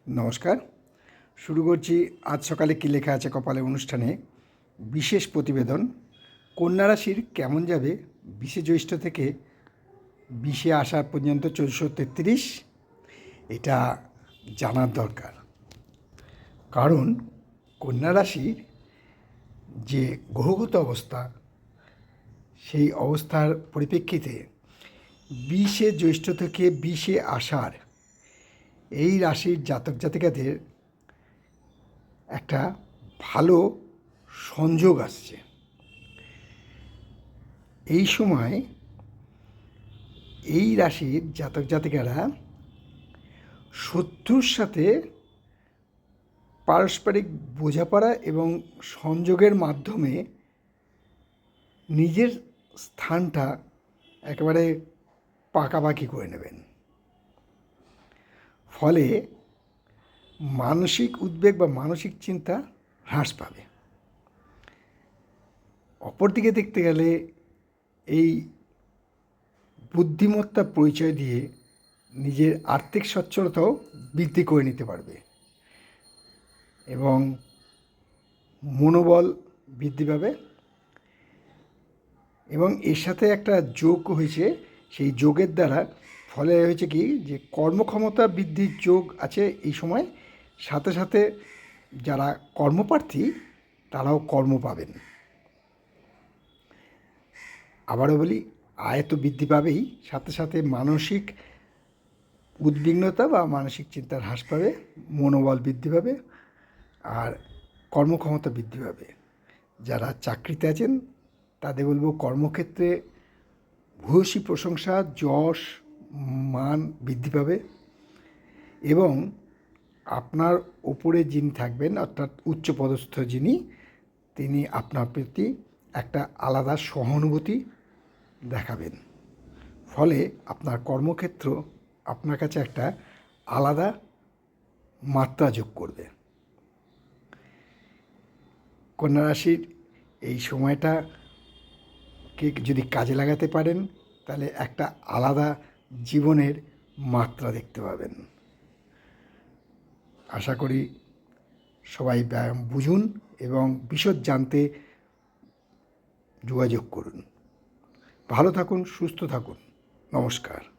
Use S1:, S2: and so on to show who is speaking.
S1: নমস্কার। শুরু করছি আজ সকালে কী লেখা আছে কপালে অনুষ্ঠানে বিশেষ প্রতিবেদন। কন্যা রাশির কেমন যাবে 20শে জ্যৈষ্ঠ থেকে 20শে আষাঢ় পর্যন্ত 1433, এটা জানার দরকার। কারণ কন্যা রাশির যে গ্রহগত অবস্থা, সেই অবস্থার পরিপ্রেক্ষিতে 20শে জ্যৈষ্ঠ থেকে 20শে আষাঢ় এই রাশির জাতক জাতিকাদের একটা ভালো সংযোগ আসছে। এই সময় এই রাশির জাতক জাতিকারা শত্রুর সাথে পারস্পরিক বোঝাপড়া এবং সংযোগের মাধ্যমে নিজের স্থানটা একেবারে পাকাপাকি করে নেবেন। ফলে মানসিক উদ্বেগ বা মানসিক চিন্তা হ্রাস পাবে। অপরদিকে দেখতে গেলে এই বুদ্ধিমত্তা পরিচয় দিয়ে নিজের আর্থিক সচ্ছলতাও বৃদ্ধি করে নিতে পারবে এবং মনোবল বৃদ্ধি পাবে। এবং এর সাথে একটা যোগ হয়েছে, সেই যোগের দ্বারা ফলে হয়েছে কি যে কর্মক্ষমতা বৃদ্ধির যোগ আছে এই সময়। সাথে সাথে যারা কর্মপ্রার্থী তারাও কর্ম পাবেন। আবারও বলি, আয় তো বৃদ্ধি পাবেই, সাথে সাথে মানসিক উদ্বিগ্নতা বা মানসিক চিন্তার হ্রাস পাবে, মনোবল বৃদ্ধি পাবে আর কর্মক্ষমতা বৃদ্ধি পাবে। যারা চাকরিতে আছেন তাদের বলবো কর্মক্ষেত্রে ভূয়সী প্রশংসা, যশ, মান বৃদ্ধি পাবে এবং আপনার ওপরে যিনি থাকবেন অর্থাৎ উচ্চপদস্থ যিনি, তিনি আপনার প্রতি একটা আলাদা সহানুভূতি দেখাবেন। ফলে আপনার কর্মক্ষেত্র আপনার কাছে একটা আলাদা মাত্রা যোগ করবে। কন্যা রাশির এই সময়টাকে যদি কাজে লাগাতে পারেন তাহলে একটা আলাদা জীবনের মাত্রা দেখতে পাবেন। আশা করি সবাই ব্যায়াম বুঝুন এবং বিশদ জানতে যোগাযোগ করুন। ভালো থাকুন, সুস্থ থাকুন। নমস্কার।